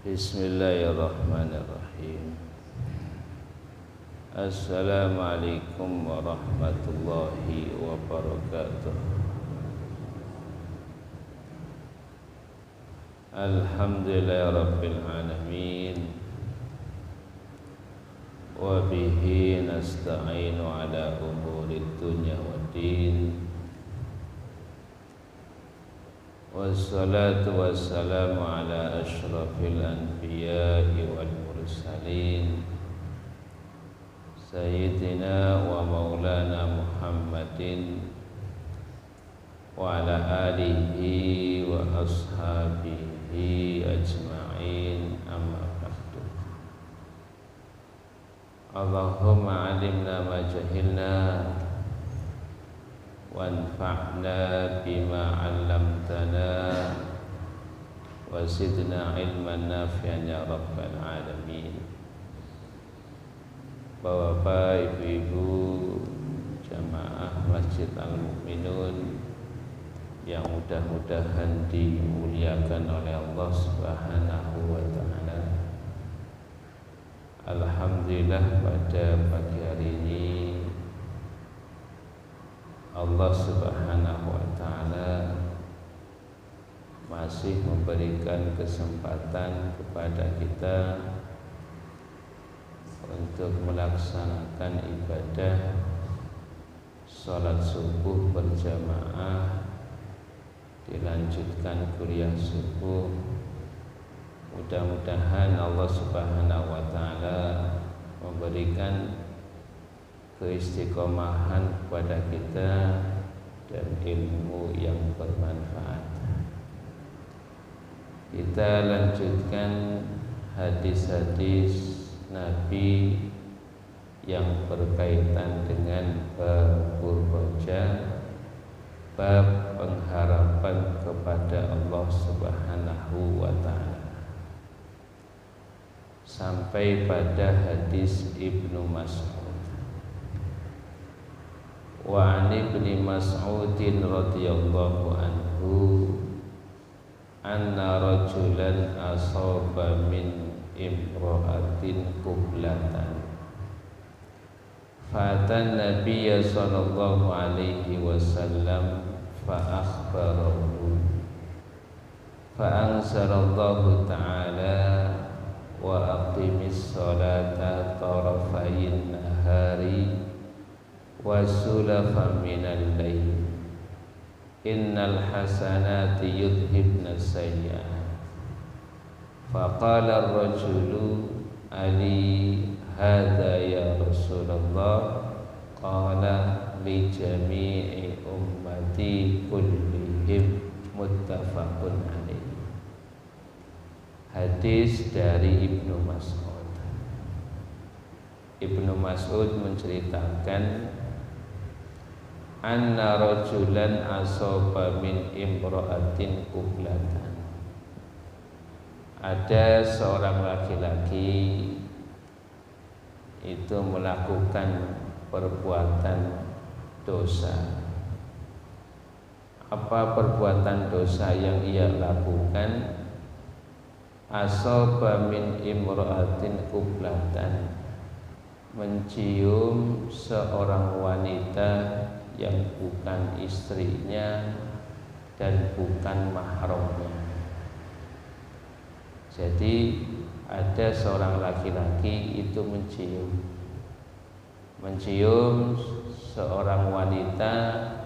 Bismillahirrahmanirrahim. Assalamualaikum warahmatullahi wabarakatuh. Alhamdulillahirabbil alamin. Wa bihi nasta'inu ala umurid dunya waddin. Wassalatu wassalamu ala asyrafil anbiya'i wal mursalin Sayyidina wa maulana Muhammadin wa ala alihi wa ashabihi ajma'in, amma ba'du. Allahumma alimna ma jahilna wanfa'na bima 'allamtana wa zidna ilman nafi'an ya rabbal alamin. Bapak, ibu-ibu jamaah Masjid Al-Mu'minun yang mudah-mudahan dimuliakan oleh Allah Subhanahu wa ta'ala. Alhamdulillah, pada pagi hari ini Allah Subhanahu wa ta'ala masih memberikan kesempatan kepada kita untuk melaksanakan ibadah sholat subuh berjamaah, dilanjutkan kuliah subuh. Mudah-mudahan Allah Subhanahu wa ta'ala memberikan keistiqomahan kepada kita dan ilmu yang bermanfaat. Kita lanjutkan hadis-hadis Nabi yang berkaitan dengan bab roja, bab pengharapan kepada Allah Subhanahu wa ta'ala, sampai pada hadis Ibnu Mas'ud. Wa an Ibni Mas'udin radhiyallahu anhu anna rajulan asaba min imra'atin qiblatan fatan nabiyya sallallahu alaihi wasallam fa akhbarahu fa anzalallahu ta'ala wa aqimis salata tarafayin nahari wa sulafan minal layl innal hasanati yudhibna sayyi'at. Faqala ar-rajulu ali hadha ya Rasulullah, qala li jami'i ummati kullihim, muttafaqun alaih. Hadis dari Ibnu Mas'ud. Ibnu Mas'ud menceritakan anna rajulan asaba min imra'atin qiblatan. Ada seorang laki-laki itu melakukan perbuatan dosa. Apa perbuatan dosa yang ia lakukan? Asaba min imra'atin qiblatan, mencium seorang wanita yang bukan istrinya dan bukan mahramnya. Jadi ada seorang laki-laki itu mencium seorang wanita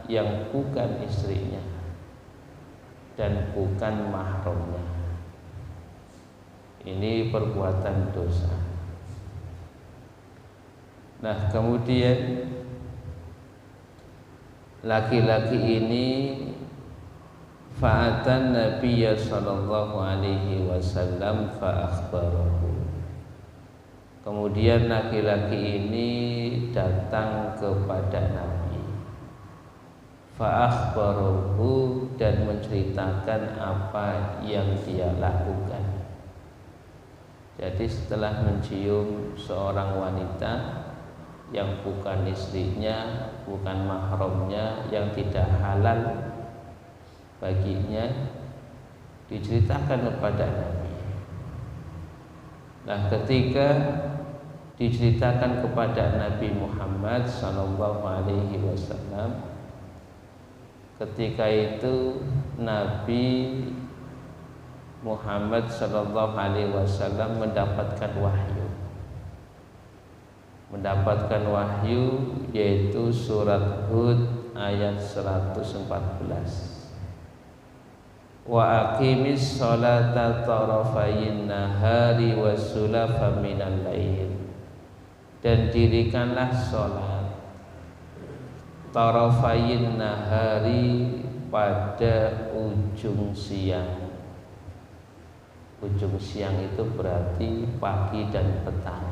yang bukan istrinya dan bukan mahramnya. Ini perbuatan dosa. Nah, kemudian laki-laki ini fa'atan Nabiyya sallallahu alaihi wasallam fa akhbarahu. Kemudian laki-laki ini datang kepada Nabi, fa akhbarahu, dan menceritakan apa yang dia lakukan. Jadi setelah mencium seorang wanita yang bukan istrinya, bukan mahramnya, yang tidak halal baginya, diceritakan kepada Nabi. Nah, ketika diceritakan kepada Nabi Muhammad SAW, ketika itu Nabi Muhammad SAW mendapatkan wahyu yaitu surat Hud ayat 114. Wa aqimis sholata tarafayin nahari wa sulafa minal lail, dan dirikanlah sholat tarafayin nahari pada ujung siang. Ujung siang itu berarti pagi dan petang,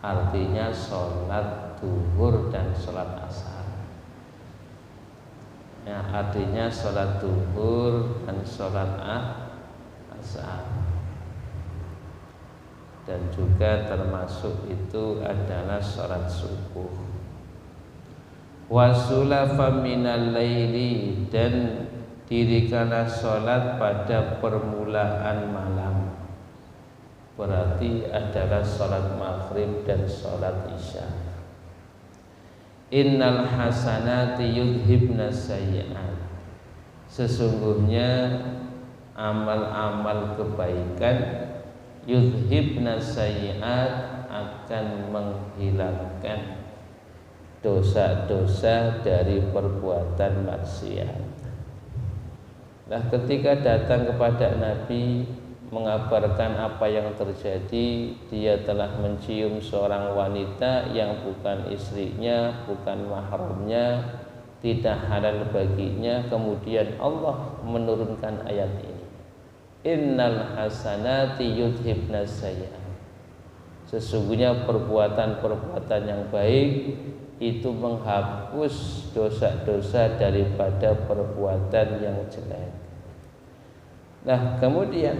artinya sholat duhur dan sholat asar. Ya, artinya sholat duhur dan sholat asar, dan juga termasuk itu adalah sholat subuh. Wasulafa minal laili, dan dirikanlah sholat pada permulaan malam, berarti adalah sholat maghrib dan sholat isya. Innal hasanati yudhibna sayyi'at, sesungguhnya amal-amal kebaikan yudhibna sayyi'at akan menghilangkan dosa-dosa dari perbuatan maksiat. Nah, ketika datang kepada Nabi mengabarkan apa yang terjadi, dia telah mencium seorang wanita yang bukan istrinya, bukan mahramnya, tidak halal baginya. Kemudian Allah menurunkan ayat ini, innal hasanati yudhibna sayyi'at, sesungguhnya perbuatan-perbuatan yang baik itu menghapus dosa-dosa daripada perbuatan yang jelek. Nah, kemudian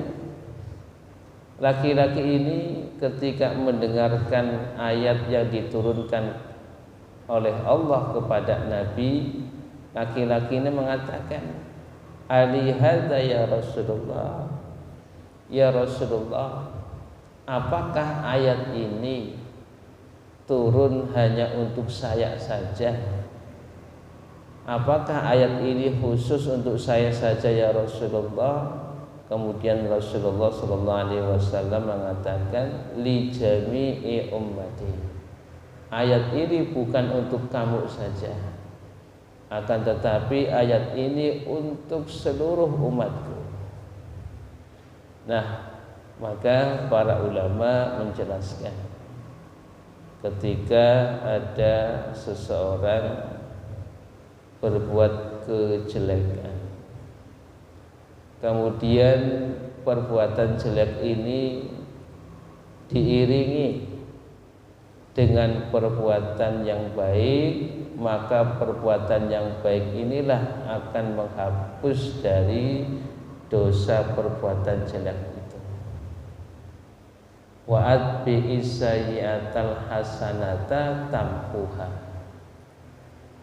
laki-laki ini ketika mendengarkan ayat yang diturunkan oleh Allah kepada Nabi, laki-laki ini mengatakan, Ali hadza ya Rasulullah, ya Rasulullah, apakah ayat ini turun hanya untuk saya saja? Apakah ayat ini khusus untuk saya saja ya Rasulullah? Kemudian Rasulullah SAW mengatakan, li jami'i ummati, ayat ini bukan untuk kamu saja, akan tetapi ayat ini untuk seluruh umatku. Nah, maka para ulama menjelaskan, ketika ada seseorang berbuat kejelekan, kemudian perbuatan jelek ini diiringi dengan perbuatan yang baik, maka perbuatan yang baik inilah akan menghapus dari dosa perbuatan jelek itu. Wa atbi'is sayyi'atal hasanata tamhuha.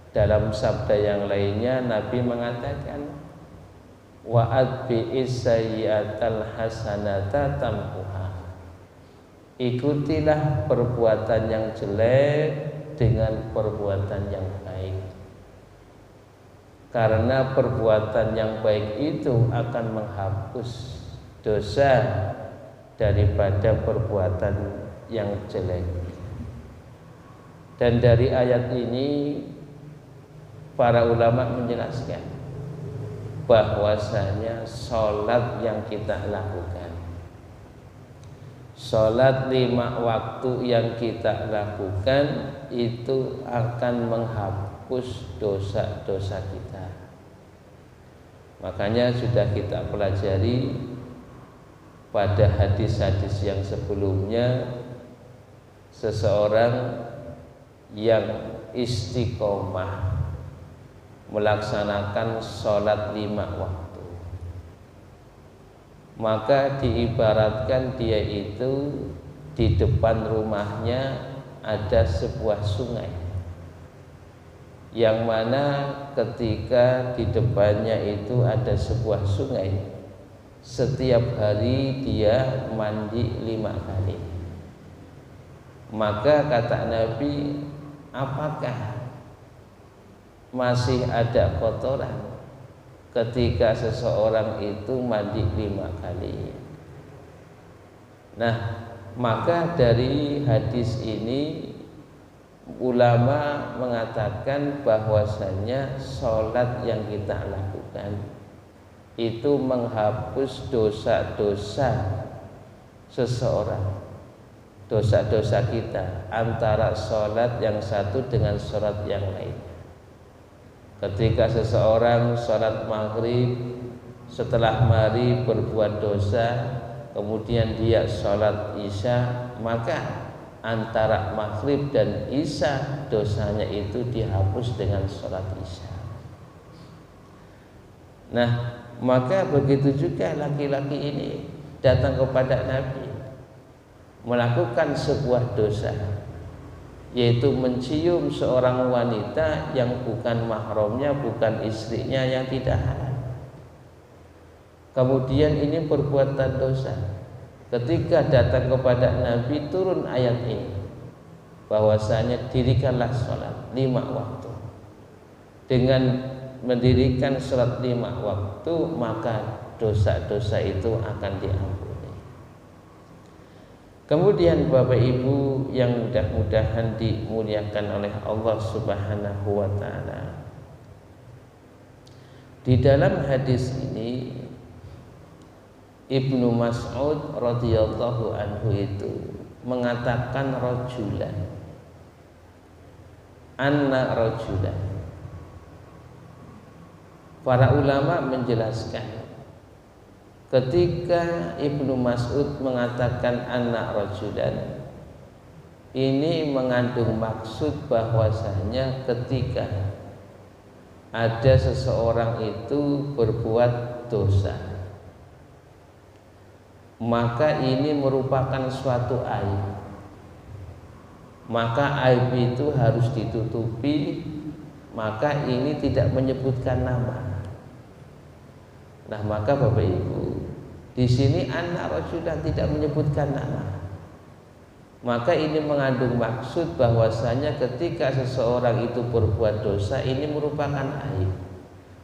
Dalam sabda yang lainnya Nabi mengatakan, wa atbi'is sayyi'atal hasanata tamhuha, ikutilah perbuatan yang jelek dengan perbuatan yang baik, karena perbuatan yang baik itu akan menghapus dosa daripada perbuatan yang jelek. Dan dari ayat ini para ulama menjelaskan bahwasanya sholat yang kita lakukan, sholat 5 waktu yang kita lakukan itu akan menghapus dosa-dosa kita. Makanya sudah kita pelajari pada hadis-hadis yang sebelumnya, seseorang yang istiqomah melaksanakan sholat 5 waktu, maka diibaratkan dia itu di depan rumahnya ada sebuah sungai, yang mana ketika di depannya itu ada sebuah sungai, setiap hari dia mandi 5 kali. Maka kata Nabi, apakah masih ada kotoran ketika seseorang itu mandi 5 kali? Nah, maka dari hadis ini ulama mengatakan bahwasanya sholat yang kita lakukan itu menghapus dosa-dosa seseorang, dosa-dosa kita antara sholat yang satu dengan sholat yang lain. Ketika seseorang sholat maghrib, setelah maghrib berbuat dosa, kemudian dia sholat isya, maka antara maghrib dan isya dosanya itu dihapus dengan sholat isya. Nah, maka begitu juga laki-laki ini datang kepada Nabi melakukan sebuah dosa, yaitu mencium seorang wanita yang bukan mahramnya, bukan istrinya, yang tidak halal. Kemudian ini perbuatan dosa. Ketika datang kepada Nabi turun ayat ini, bahwasanya dirikanlah sholat 5 waktu. Dengan mendirikan sholat 5 waktu, maka dosa-dosa itu akan diampuni. Kemudian Bapak Ibu yang mudah-mudahan dimuliakan oleh Allah Subhanahu wa taala, di dalam hadis ini Ibnu Mas'ud radhiyallahu anhu itu mengatakan rajulan, anna rajulan. Para ulama menjelaskan, ketika Ibnu Mas'ud mengatakan anak rajulan, ini mengandung maksud bahwasanya ketika ada seseorang itu berbuat dosa, maka ini merupakan suatu aib. Maka aib itu harus ditutupi, maka ini tidak menyebutkan nama. Nah, maka Bapak Ibu, di sini anak rajulan tidak menyebutkan nama. Maka ini mengandung maksud bahwasanya ketika seseorang itu berbuat dosa, ini merupakan aib,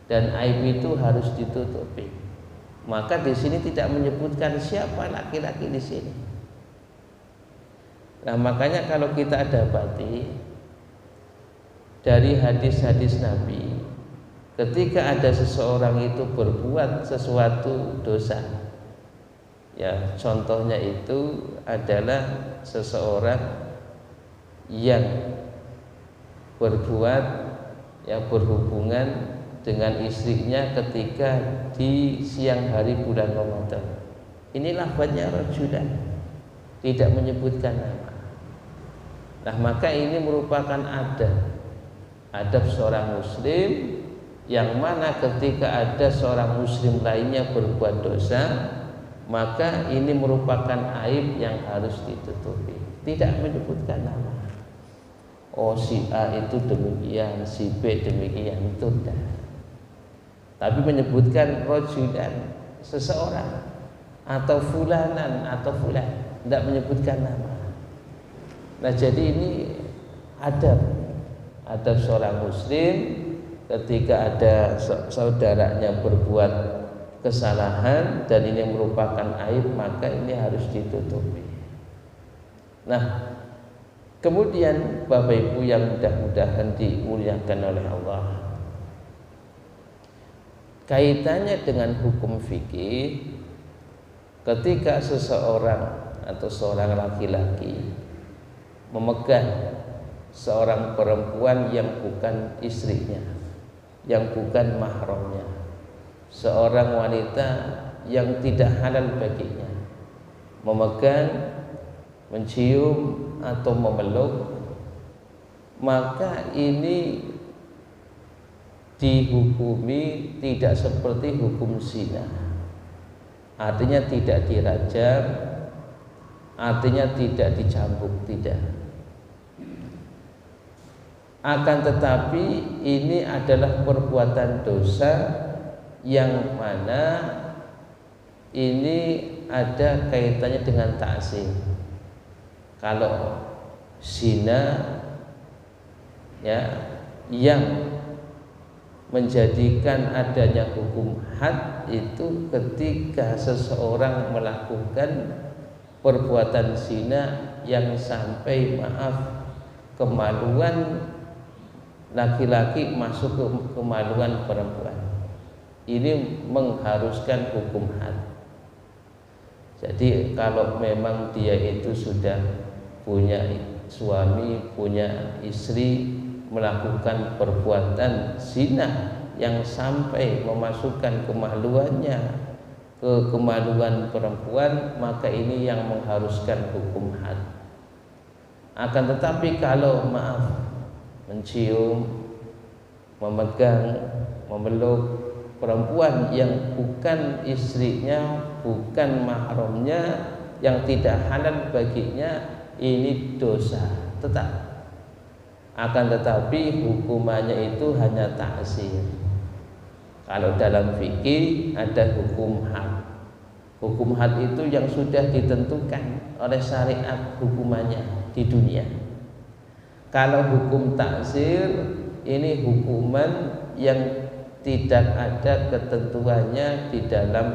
dan aib itu harus ditutupi. Maka di sini tidak menyebutkan siapa laki-laki di sini. Nah, makanya kalau kita dapati dari hadis-hadis Nabi, ketika ada seseorang itu berbuat sesuatu dosa, ya contohnya itu adalah seseorang yang berbuat, yang berhubungan dengan istrinya ketika di siang hari bulan Ramadan. Ini lafadznya rajulan, tidak menyebutkan nama. Nah, maka ini merupakan adab seorang muslim, yang mana ketika ada seorang muslim lainnya berbuat dosa, maka ini merupakan aib yang harus ditutupi. Tidak menyebutkan nama. Oh, si A itu demikian, si B demikian, itu tidak. Tapi menyebutkan rajulan, seseorang, atau fulanan atau fulan, tidak menyebutkan nama. Nah, jadi ini adab seorang muslim ketika ada saudaranya berbuat kesalahan dan ini merupakan aib, maka ini harus ditutupi. Nah, kemudian Bapak Ibu yang mudah-mudahan dimuliakan oleh Allah, kaitannya dengan hukum fikih, ketika seseorang atau seorang laki-laki memegang seorang perempuan yang bukan istrinya, yang bukan mahramnya, seorang wanita yang tidak halal baginya, memegang, mencium atau memeluk, maka ini dihukumi tidak seperti hukum zina. Artinya tidak dirajam, artinya tidak dicambuk, tidak. Akan tetapi ini adalah perbuatan dosa yang mana ini ada kaitannya dengan ta'zir. Kalau zina ya yang menjadikan adanya hukum had itu ketika seseorang melakukan perbuatan zina yang sampai kemaluan laki-laki masuk ke kemaluan perempuan. Ini mengharuskan hukum had. Jadi kalau memang dia itu sudah punya suami, punya istri, melakukan perbuatan zina yang sampai memasukkan kemaluannya ke kemaluan perempuan, maka ini yang mengharuskan hukum had. Akan tetapi kalau mencium, memegang, memeluk perempuan yang bukan istrinya, bukan mahramnya, yang tidak halal baginya, ini dosa tetap. Akan tetapi hukumannya itu hanya ta'zir. Kalau dalam fikih ada hukum had. Hukum had itu yang sudah ditentukan oleh syariat hukumannya di dunia. Kalau hukum ta'zir ini hukuman yang tidak ada ketentuannya di dalam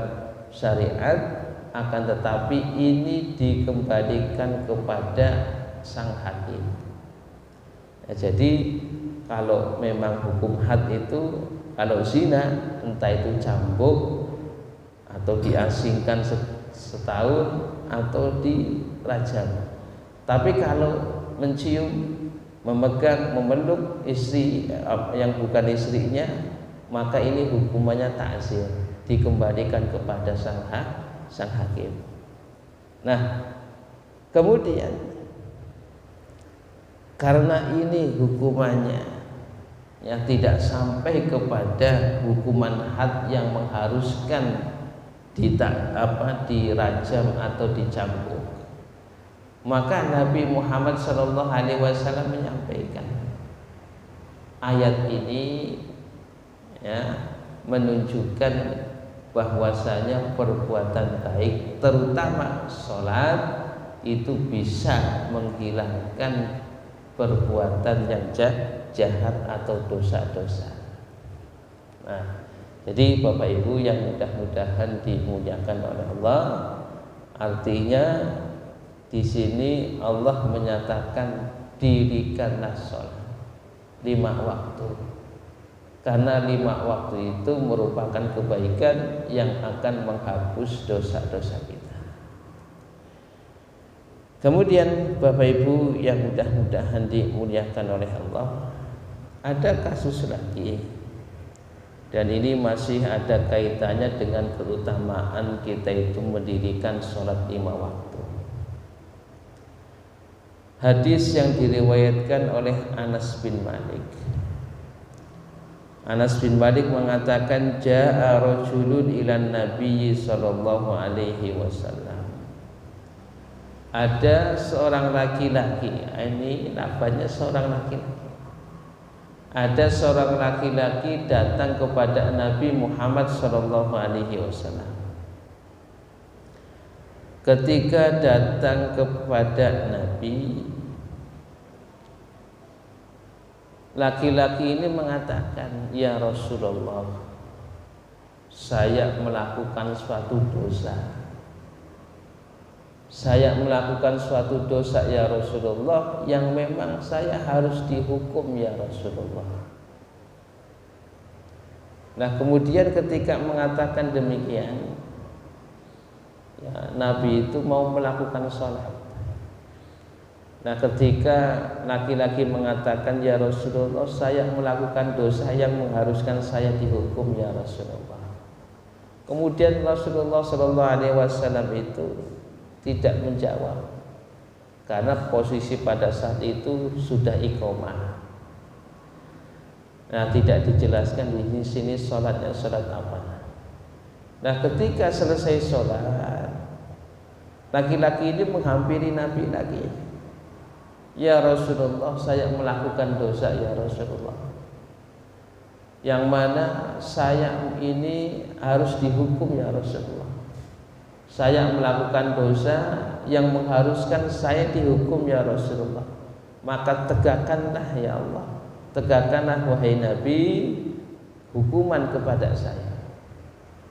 syariat, akan tetapi ini dikembalikan kepada sang hakim. Ya, jadi kalau memang hukum had itu, kalau zina entah itu cambuk atau diasingkan setahun atau dirajam. Tapi kalau mencium, memegang, memeluk istri yang bukan istrinya, maka ini hukumannya ta'zir, dikembalikan kepada sang hakim. Nah, kemudian karena ini hukumannya yang tidak sampai kepada hukuman had yang mengharuskan dirajam atau dicambuk, maka Nabi Muhammad SAW menyampaikan ayat ini ya, menunjukkan bahwasanya perbuatan baik terutama sholat itu bisa menghilangkan perbuatan yang jahat atau dosa-dosa. Nah, jadi Bapak Ibu yang mudah-mudahan dimuliakan oleh Allah, artinya di sini Allah menyatakan dirikanlah sholat 5 waktu. Karena 5 waktu itu merupakan kebaikan yang akan menghapus dosa-dosa kita. Kemudian Bapak Ibu yang mudah-mudahan dimuliakan oleh Allah, ada kasus lagi, dan ini masih ada kaitannya dengan keutamaan kita itu mendirikan sholat 5 waktu. Hadis yang diriwayatkan oleh Anas bin Malik. Anas bin Malik mengatakan, ja'a rajulun ilan nabiyyi sallallahu alaihi wasallam. Ada seorang laki-laki, ini lafaznya seorang laki-laki. Ada seorang laki-laki datang kepada Nabi Muhammad sallallahu alaihi wasallam. Ketika datang kepada Nabi, laki-laki ini mengatakan, ya Rasulullah, saya melakukan suatu dosa. Saya melakukan suatu dosa ya Rasulullah, yang memang saya harus dihukum ya Rasulullah. Nah, kemudian ketika mengatakan demikian, ya, Nabi itu mau melakukan sholat. Nah, ketika laki-laki mengatakan, ya Rasulullah, saya melakukan dosa yang mengharuskan saya dihukum ya Rasulullah. Kemudian Rasulullah SAW itu tidak menjawab, karena posisi pada saat itu sudah iqomah. Nah, tidak dijelaskan di sini sholatnya sholat apa. Nah, ketika selesai sholat, laki-laki ini menghampiri Nabi lagi. Ya Rasulullah, saya melakukan dosa ya Rasulullah, yang mana saya ini harus dihukum ya Rasulullah. saya melakukan dosa yang mengharuskan saya dihukum ya Rasulullah. Maka tegakkanlah ya Allah, tegakkanlah wahai Nabi hukuman kepada saya.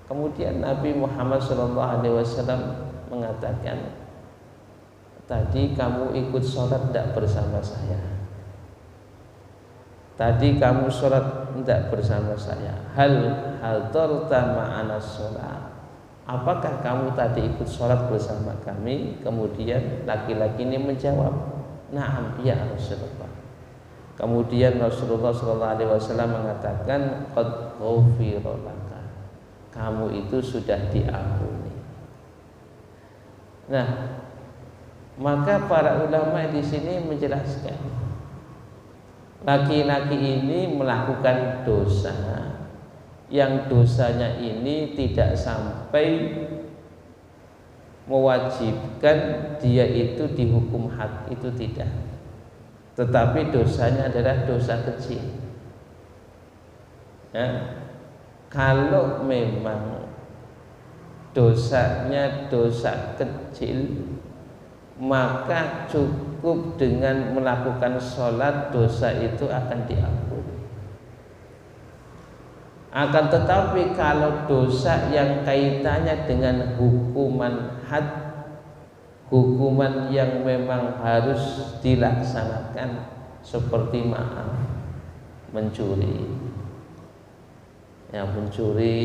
Kemudian Nabi Muhammad SAW mengatakan, tadi kamu ikut sholat tidak bersama saya. Tadi kamu sholat tidak bersama saya. Hal hadarta ma'ana sholat. Apakah kamu tadi ikut sholat bersama kami? Kemudian laki-laki ini menjawab, na'am ya Rasulullah. Kemudian Rasulullah SAW mengatakan, qad ghufira laka, kamu itu sudah diampuni. Nah, maka para ulama di sini menjelaskan, laki-laki ini melakukan dosa yang dosanya ini tidak sampai mewajibkan dia itu dihukum had, itu tidak. Tetapi dosanya adalah dosa kecil. Ya. Kalau memang dosanya dosa kecil, maka cukup dengan melakukan sholat dosa itu akan diampuni. Akan tetapi kalau dosa yang kaitannya dengan hukuman had, hukuman yang memang harus dilaksanakan seperti maaf, mencuri. Yang mencuri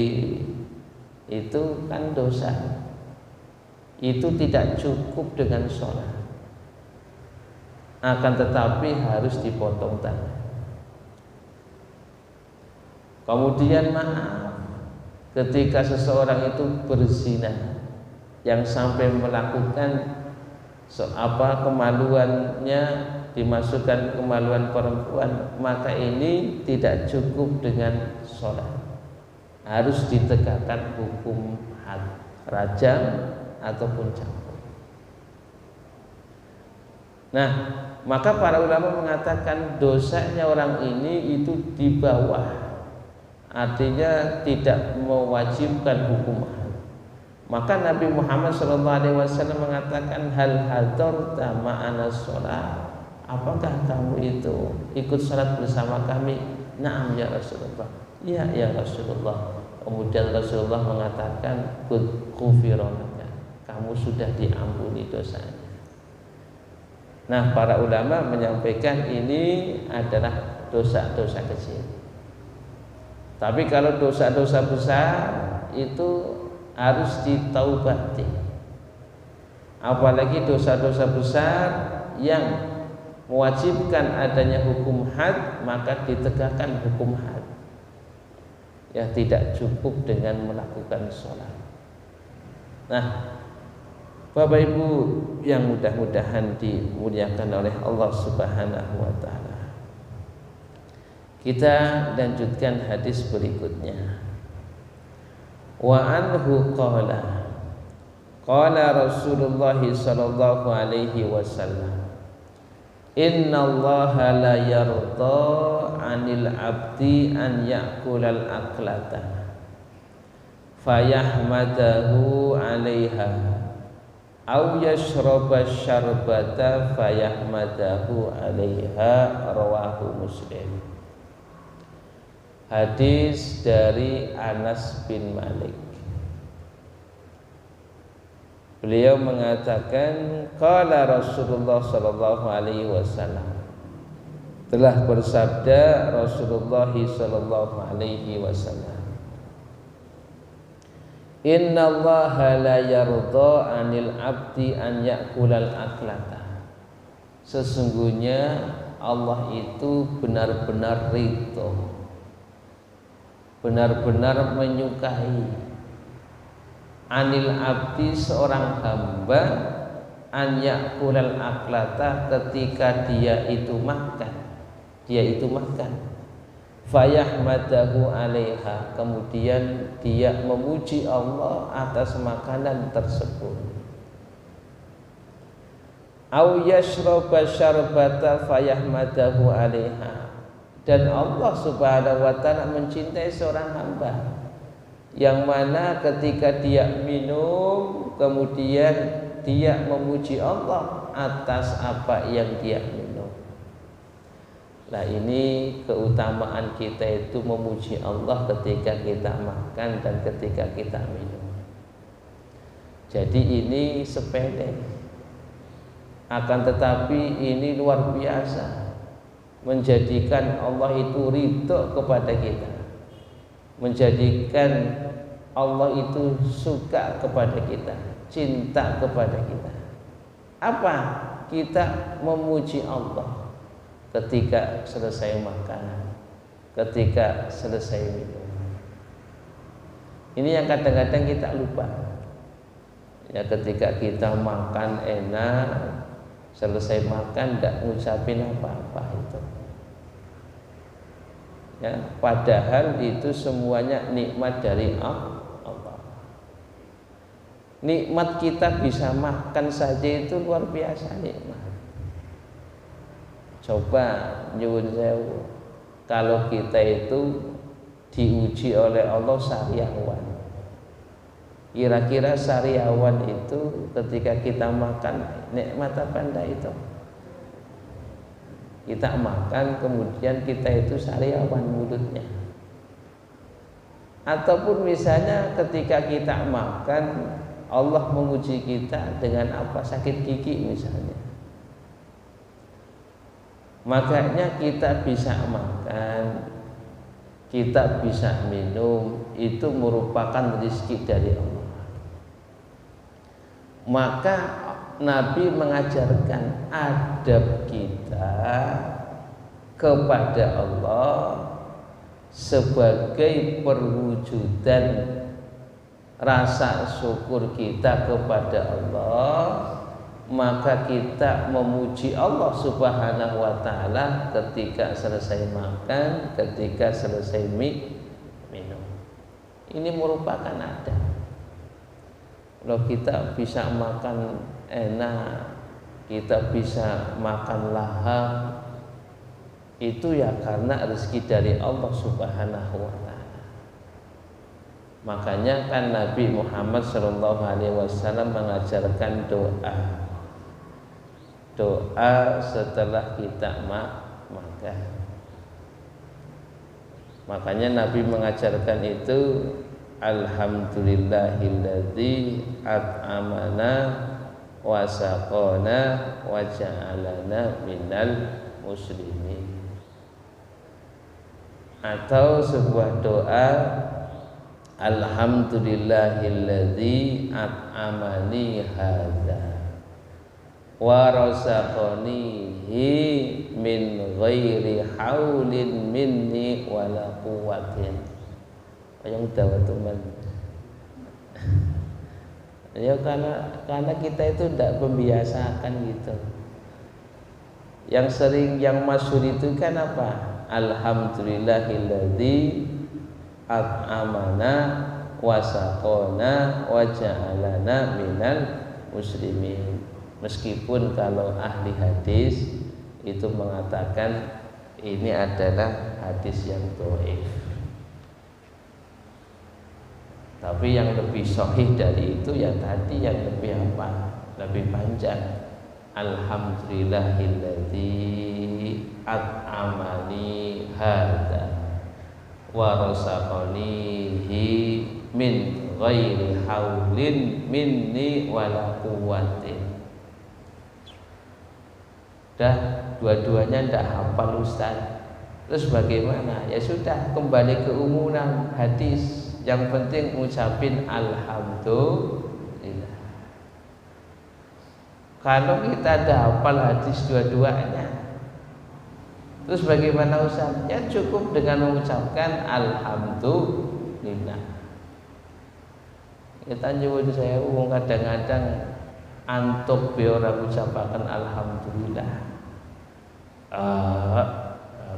itu kan dosa. Itu tidak cukup dengan sholat, akan tetapi harus dipotong tangan. Kemudian maaf, ketika seseorang itu berzina yang sampai melakukan kemaluannya dimasukkan kemaluan perempuan, maka ini tidak cukup dengan sholat, harus ditegakkan hukum had, rajam ataupun cambuk. Nah, maka para ulama mengatakan dosanya orang ini itu di bawah, artinya tidak mewajibkan hukum had. Maka Nabi Muhammad SAW mengatakan, hal hadarta ma'ana sholat, apakah kamu itu ikut sholat bersama kami? Na'am ya Rasulullah. Ya ya Rasulullah. Kemudian Rasulullah mengatakan, ghufira laka, kamu sudah diampuni dosanya. Nah, para ulama menyampaikan ini adalah dosa-dosa kecil. Tapi kalau dosa-dosa besar itu harus ditaubati. Apalagi dosa-dosa besar yang mewajibkan adanya hukum had, maka ditegakkan hukum had. Ya, tidak cukup dengan melakukan sholat. Nah, Bapak Ibu yang mudah-mudahan dimuliakan oleh Allah Subhanahu wa taala. Kita lanjutkan hadis berikutnya. Wa anhu qala Rasulullah sallallahu alaihi wasallam, innallaha la yarda 'anil 'abdi an ya'kulal aklata fayahmadahu 'alaiha aw yashraba syarbata fayahmadahu 'alaiha, rawahu Muslim. Hadis dari Anas bin Malik. Beliau mengatakan, qala Rasulullah sallallahu alaihi wasallam, telah bersabda Rasulullah sallallahu alaihi wasallam, innallaha la yarda 'anil 'abdi an ya'kulal aklata. Sesungguhnya Allah itu benar-benar ridho, benar-benar menyukai, anil abdi seorang hamba, an ya'kulal aklata, ketika dia itu makan, fayahmadahu 'alaiha, kemudian dia memuji Allah atas makanan tersebut. Au yashraba syarbata fayahmadahu 'alaiha, dan Allah Subhanahu wa ta'ala mencintai seorang hamba yang mana ketika dia minum kemudian dia memuji Allah atas apa yang dia minum. Nah, ini keutamaan kita itu memuji Allah ketika kita makan dan ketika kita minum. Jadi ini sepele, akan tetapi ini luar biasa, menjadikan Allah itu ridho kepada kita, menjadikan Allah itu suka kepada kita, cinta kepada kita. Apa? Kita memuji Allah ketika selesai makan, ketika selesai minum. Ini yang kadang-kadang kita lupa. Ya, ketika kita makan enak, selesai makan tidak ngucapin apa-apa itu. Ya, padahal itu semuanya nikmat dari Allah. Nikmat kita bisa makan saja itu luar biasa nikmat. Coba nyuwun sewu, kalau kita itu diuji oleh Allah sariawan. Kira-kira sariawan itu ketika kita makan nikmat apa enggak itu? Kita makan kemudian kita itu sariawan mulutnya. Ataupun misalnya ketika kita makan Allah menguji kita dengan apa? Sakit gigi misalnya. Makanya kita bisa makan, kita bisa minum, itu merupakan rezeki dari Allah. Maka Nabi mengajarkan adab kita kepada Allah sebagai perwujudan rasa syukur kita kepada Allah. Maka kita memuji Allah Subhanahu wa ta'ala ketika selesai makan, ketika selesai minum. Ini merupakan adab. Kalau kita bisa makan enak, kita bisa makan lahap, itu ya karena rezeki dari Allah Subhanahu wa ta'ala. Makanya kan Nabi Muhammad SAW mengajarkan doa setelah kita makan. Makanya Nabi mengajarkan itu, alhamdulillahilladzi at'amana wa saqana wa ja'alana minal muslimin. Atau sebuah doa, alhamdulillahilladzi at'amani hadza wa razaqanihi min ghairi haulin minni wala quwwatin. Yang dawa teman. Ya karena kita itu tidak membiasakan gitu. Yang sering, yang masyhur itu kan apa? Alhamdulillahilladzi at'amana wa saqana wa ja'alana minal muslimin. Meskipun kalau ahli hadis itu mengatakan ini adalah hadis yang dhaif. Tapi yang lebih sahih dari itu ya tadi yang lebih apa? Lebih panjang. Alhamdulillahilladzi at'amani hadza wa razaqanihi min ghairi haulin minni wala quwwatin. Dah dua-duanya ndak hafal Ustaz. Terus bagaimana? Ya sudah, kembali ke umuman hadis. Yang penting ngucapin alhamdulillah. Kalau kita ada hafal hadis dua-duanya, terus bagaimana Ustaz? Ya cukup dengan mengucapkan alhamdulillah. Kita nyuwun saya kadang-kadang antuk be ora ngucapaken alhamdulillah.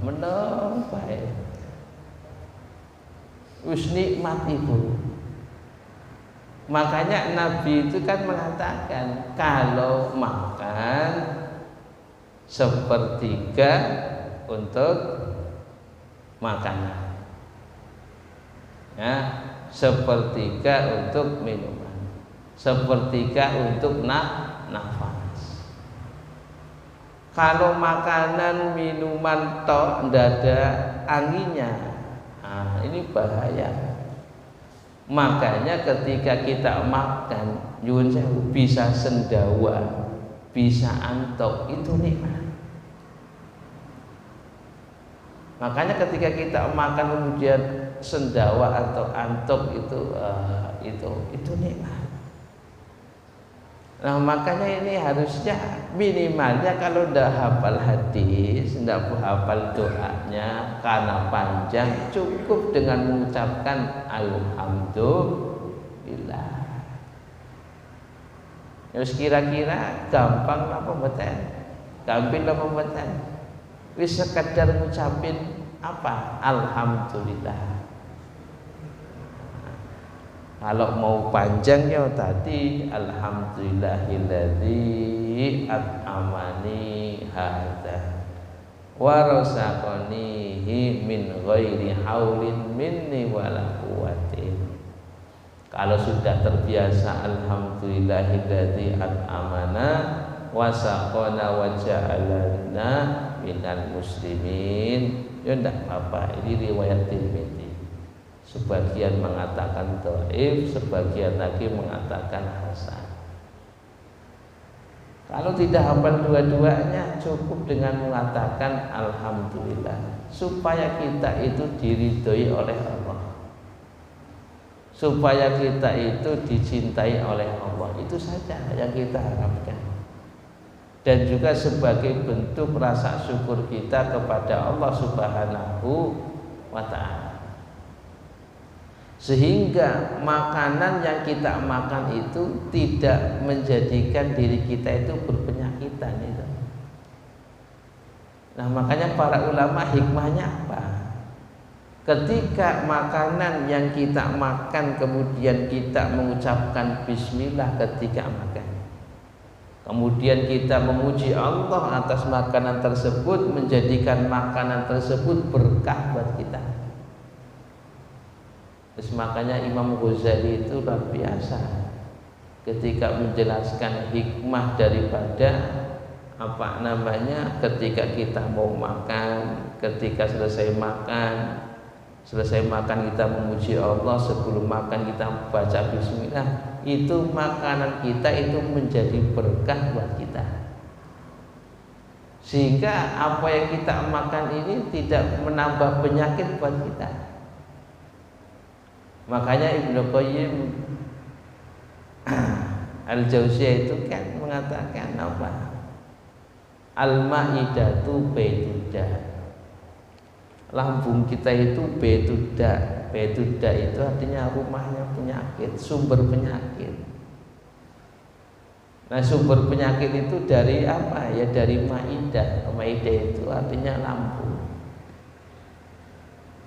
Menang bae. Wis nikmat itu. Makanya Nabi itu kan mengatakan kalau makan sepertiga untuk makanan, ya, sepertiga untuk minuman. sepertiga untuk nafas. Kalau makanan minuman tok ndak ada anginnya, nah, ini bahaya. Makanya ketika kita makan, nyuwun sewu, bisa sendawa, bisa antok, itu nikmat. Makanya ketika kita makan kemudian sendawa atau antok itu nikmat. Nah makanya ini harusnya minimalnya kalau udah hafal hadis, tidak hafal doanya karena panjang, cukup dengan mengucapkan alhamdulillah. Terus kira-kira gampang apa mboten? Gampang apa mboten? Wis sekedar ngucapin apa? Alhamdulillah. Kalau mau panjang ya tadi alhamdulillahilladzi at'amani hadza wa razaqanihi min ghairi haulin minni wala quwwatin. Kalau sudah terbiasa alhamdulillahilladzi at'amana wa saqana wa ja'alana minal muslimin, ya ndak apa-apa. Ini riwayat Tirmidzi. Sebagian mengatakan dhaif, sebagian lagi mengatakan hasan. Kalau tidak hafal dua-duanya, cukup dengan mengatakan alhamdulillah, supaya kita itu diridhoi oleh Allah, supaya kita itu dicintai oleh Allah. Itu saja yang kita harapkan. Dan juga sebagai bentuk rasa syukur kita kepada Allah Subhanahu wa ta'ala. Sehingga makanan yang kita makan itu tidak menjadikan diri kita itu berpenyakitan itu. Nah makanya para ulama hikmahnya apa? Ketika makanan yang kita makan kemudian kita mengucapkan bismillah ketika makan, kemudian kita memuji Allah atas makanan tersebut, menjadikan makanan tersebut berkah buat kita. Terus makanya Imam Ghazali itu luar biasa ketika menjelaskan hikmah daripada ketika kita mau makan, ketika selesai makan kita memuji Allah, sebelum makan kita baca bismillah, itu makanan kita itu menjadi berkah buat kita. Sehingga apa yang kita makan ini tidak menambah penyakit buat kita. Makanya Ibnu Qayyim Al-Jauziyah itu kan mengatakan apa? Al-Ma'idatu baitudda. Lambung kita itu baitudda. Baitudda itu artinya rumahnya penyakit, sumber penyakit. Nah, sumber penyakit itu dari apa? Ya dari maidah. Maidah itu artinya lambung.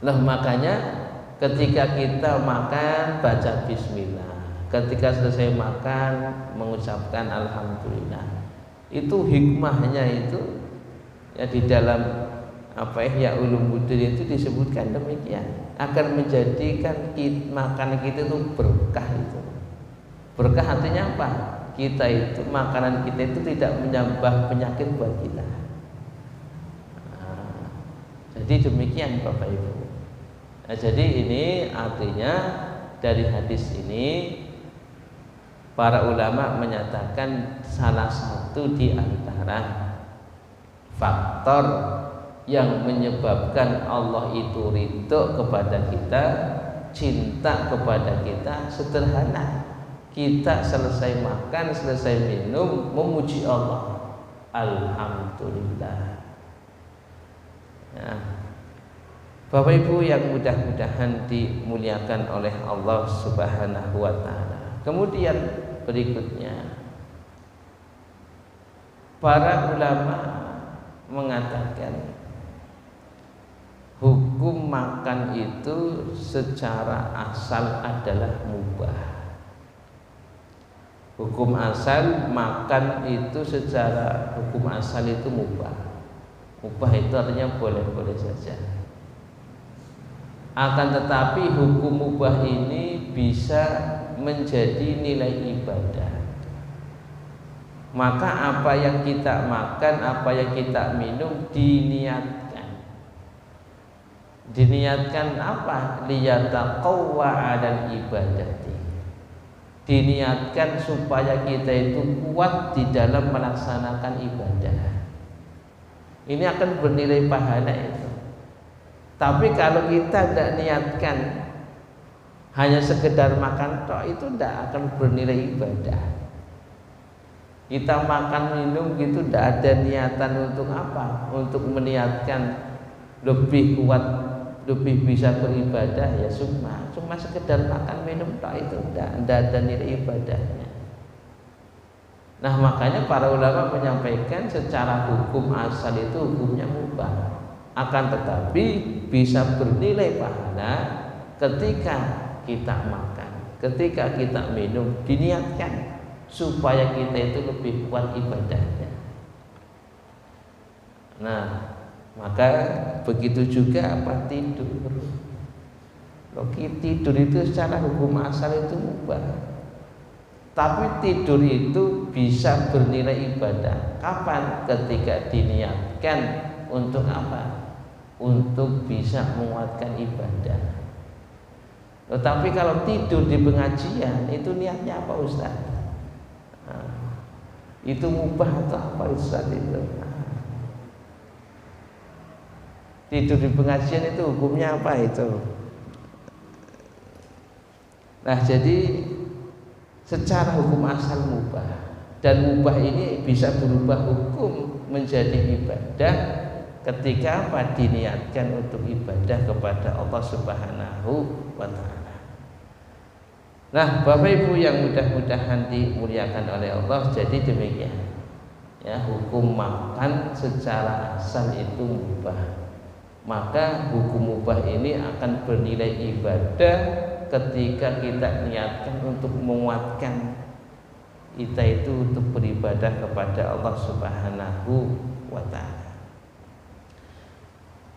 Lah makanya ketika kita makan baca bismillah, ketika selesai makan mengucapkan alhamdulillah. Itu hikmahnya itu ya di dalam Ihya Ulumuddin itu disebutkan demikian, akan menjadikan makanan kita itu berkah itu. Berkah artinya apa? Kita itu makanan kita itu tidak menyambah penyakit buat kita. Nah, jadi demikian Bapak Ibu. Nah, jadi ini artinya dari hadis ini para ulama menyatakan salah satu di antara faktor yang menyebabkan Allah itu ridho kepada kita, cinta kepada kita sederhana. Kita selesai makan, selesai minum, memuji Allah. Alhamdulillah. Ya. Bapak Ibu yang mudah-mudahan dimuliakan oleh Allah Subhanahu wa ta'ala. Kemudian berikutnya para ulama mengatakan hukum makan itu secara asal adalah mubah. Hukum asal makan itu secara hukum asal itu mubah. Mubah itu artinya boleh-boleh saja. Akan tetapi hukum mubah ini bisa menjadi nilai ibadah. Maka apa yang kita makan, apa yang kita minum diniatkan. Diniatkan apa? Liyataqawwa 'alal ibadati. Diniatkan supaya kita itu kuat di dalam melaksanakan ibadah. Ini akan bernilai pahala itu. Tapi kalau kita tidak niatkan, hanya sekedar makan tok, itu tidak akan bernilai ibadah. Kita makan minum gitu tidak ada niatan untuk apa? Untuk meniatkan lebih kuat, lebih bisa beribadah, ya cuma sekedar makan minum tok, itu tidak ada nilai ibadahnya. Nah, makanya para ulama menyampaikan secara hukum asal itu hukumnya mubah, akan tetapi bisa bernilai pahala ketika kita makan, ketika kita minum, diniatkan supaya kita itu lebih kuat ibadahnya. Nah, maka begitu juga apa tidur. Tidur itu secara hukum asal itu mubah. Tapi tidur itu bisa bernilai ibadah. Kapan? Ketika diniatkan untuk apa? Untuk bisa menguatkan ibadah. Tetapi kalau tidur di pengajian, itu niatnya apa, Ustaz? Nah, itu mubah atau apa, Ustaz itu? Tidur di pengajian itu hukumnya apa itu? Nah, jadi secara hukum asal mubah, dan mubah ini bisa berubah hukum menjadi ibadah ketika apa? Diniatkan untuk ibadah kepada Allah Subhanahu wa ta'ala. Nah, Bapak Ibu yang mudah-mudahan dimuliakan oleh Allah, jadi demikian ya, hukum makan secara asal itu mubah. Maka hukum mubah ini akan bernilai ibadah ketika kita niatkan untuk menguatkan kita itu untuk beribadah kepada Allah Subhanahu wa ta'ala.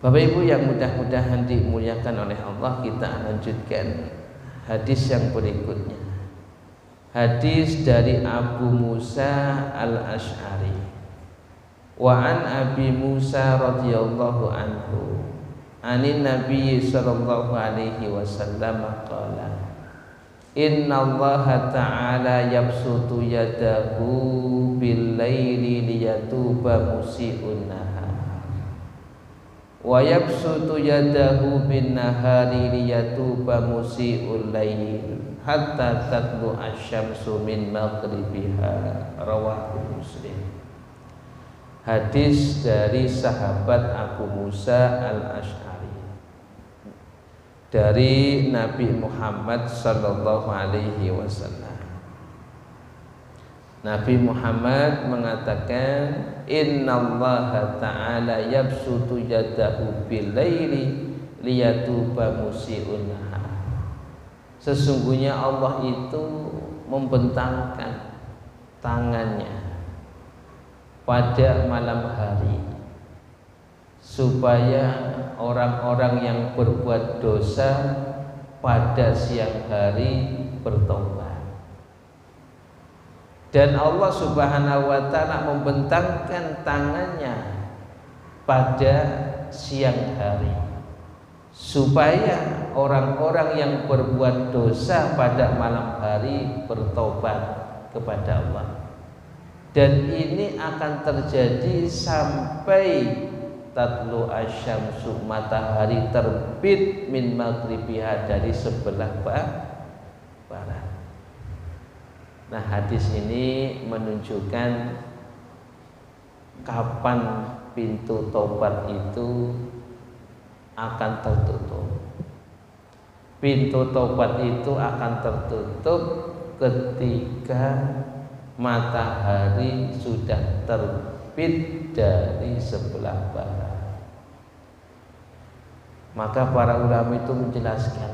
Bapak Ibu yang mudah-mudahan dimuliakan oleh Allah, kita lanjutkan hadis yang berikutnya. Hadis dari Abu Musa al-Ash'ari. Wa an Abi Musa radhiyallahu anhu anin Nabi sallallahu alaihi wasallam qala inna Allah ta'ala yabsutu yadahu bil laili liyatuba musii'un nahar wa yabsutu yadahu bin nahari liyatuba musii'ul lail hatta tatlu asy-syamsu min maghribiha, rawahu Muslim. Hadis dari sahabat Abu Musa al-Ash'ari dari Nabi Muhammad sallallahu alaihi wasallam. Nabi Muhammad mengatakan, innallaha ta'ala yabsutu yadahu bil laili liyatuba musii'un nahar. Sesungguhnya Allah itu membentangkan tangannya pada malam hari supaya orang-orang yang berbuat dosa pada siang hari bertobat. Dan Allah Subhanahu wa ta'ala membentangkan tangannya pada siang hari supaya orang-orang yang berbuat dosa pada malam hari bertobat kepada Allah. Dan ini akan terjadi sampai tatlu asyamsu, matahari terbit min maghribiha, dari sebelah barat. Nah, hadis ini menunjukkan kapan pintu tobat itu akan tertutup. Pintu tobat itu akan tertutup ketika matahari sudah terbit dari sebelah barat. Maka para ulama itu menjelaskan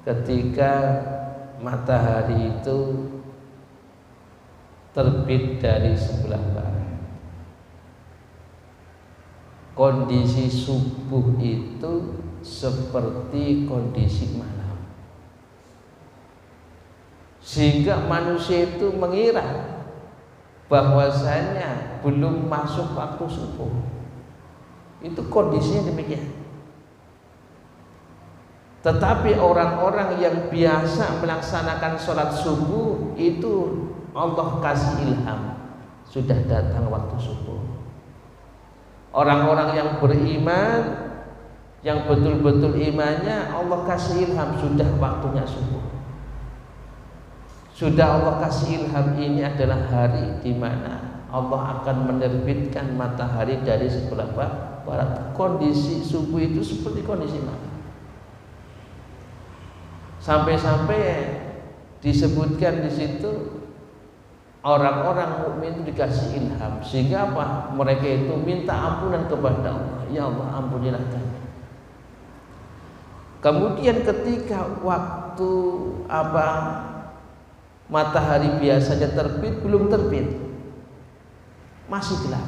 ketika matahari itu terbit dari sebelah barat, kondisi subuh itu seperti kondisi malam. sehingga manusia itu mengira bahwasanya belum masuk waktu subuh. Itu kondisinya demikian. Tetapi orang-orang yang biasa melaksanakan sholat subuh itu Allah kasih ilham, sudah datang waktu subuh. Orang-orang yang beriman, yang betul-betul imannya, Allah kasih ilham, sudah waktunya subuh. Sudah Allah kasih ilham, ini adalah hari di mana Allah akan menerbitkan matahari dari sebelah barat. Kondisi subuh itu seperti kondisi malam. Sampai-sampai disebutkan di situ orang-orang mukmin itu dikasih ilham, sehingga apa? Mereka itu minta ampunan kepada Allah. Ya Allah, ampunilah kami. Kemudian ketika waktu matahari biasanya terbit, belum terbit, masih gelap.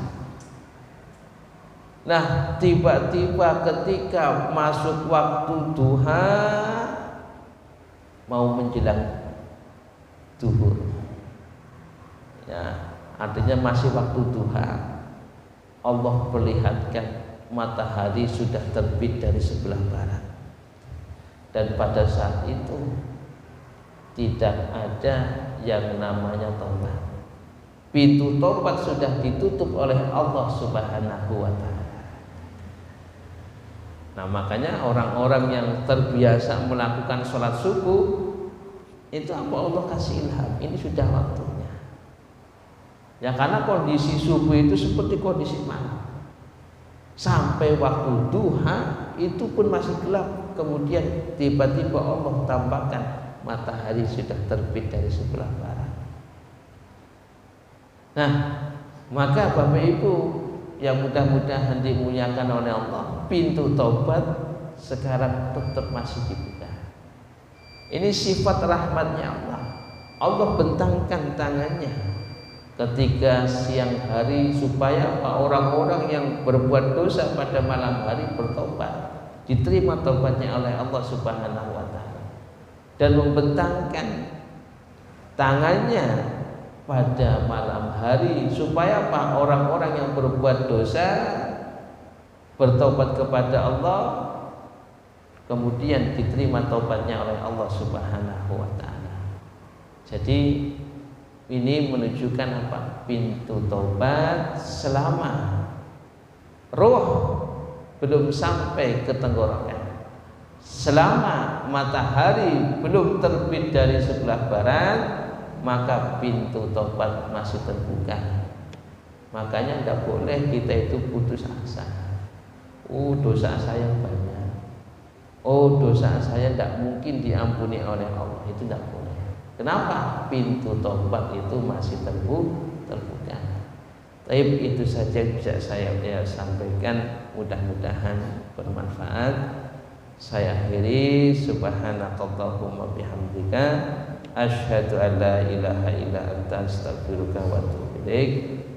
Nah, tiba-tiba ketika masuk waktu duha, mau menjelang zuhur, ya, artinya masih waktu duha, Allah perlihatkan matahari sudah terbit dari sebelah barat. Dan pada saat itu tidak ada yang namanya taubat. Pintu taubat sudah ditutup oleh Allah Subhanahu wa ta'ala. Nah, makanya orang-orang yang terbiasa melakukan sholat subuh itu apa? Allah kasih ilham, ini sudah waktunya. Ya, karena kondisi subuh itu seperti kondisi malam. Sampai waktu duha itu pun masih gelap. Kemudian tiba-tiba Allah tampakkan matahari sudah terbit dari sebelah barat. Nah, maka Bapak Ibu yang mudah-mudahan dimuliakan oleh Allah, pintu taubat sekarang tetap masih dibuka. Ini sifat rahmatnya Allah. Allah bentangkan tangannya ketika siang hari supaya orang-orang yang berbuat dosa pada malam hari bertobat, diterima taubatnya oleh Allah Subhanahu wa ta'ala, dan membentangkan tangannya pada malam hari supaya apa? Orang-orang yang berbuat dosa bertobat kepada Allah, kemudian diterima taubatnya oleh Allah Subhanahu wa ta'ala. Jadi ini menunjukkan apa? Pintu taubat selama roh belum sampai ke tenggorokan, selama matahari belum terbit dari sebelah barat, maka pintu taubat masih terbuka. Makanya tidak boleh kita itu putus asa. Oh, dosa saya banyak, oh, dosa saya tidak mungkin diampuni oleh Allah. Itu tidak boleh. Kenapa? Pintu taubat itu masih terbuka. Tapi itu saja yang bisa saya sampaikan, mudah-mudahan bermanfaat. Saya akhiri, subhanakallahumma bihamdika, asyhadu an la ilaha illa anta, astaghfiruka wa atubu ilaik.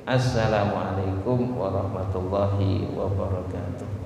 Assalamualaikum warahmatullahi wabarakatuh.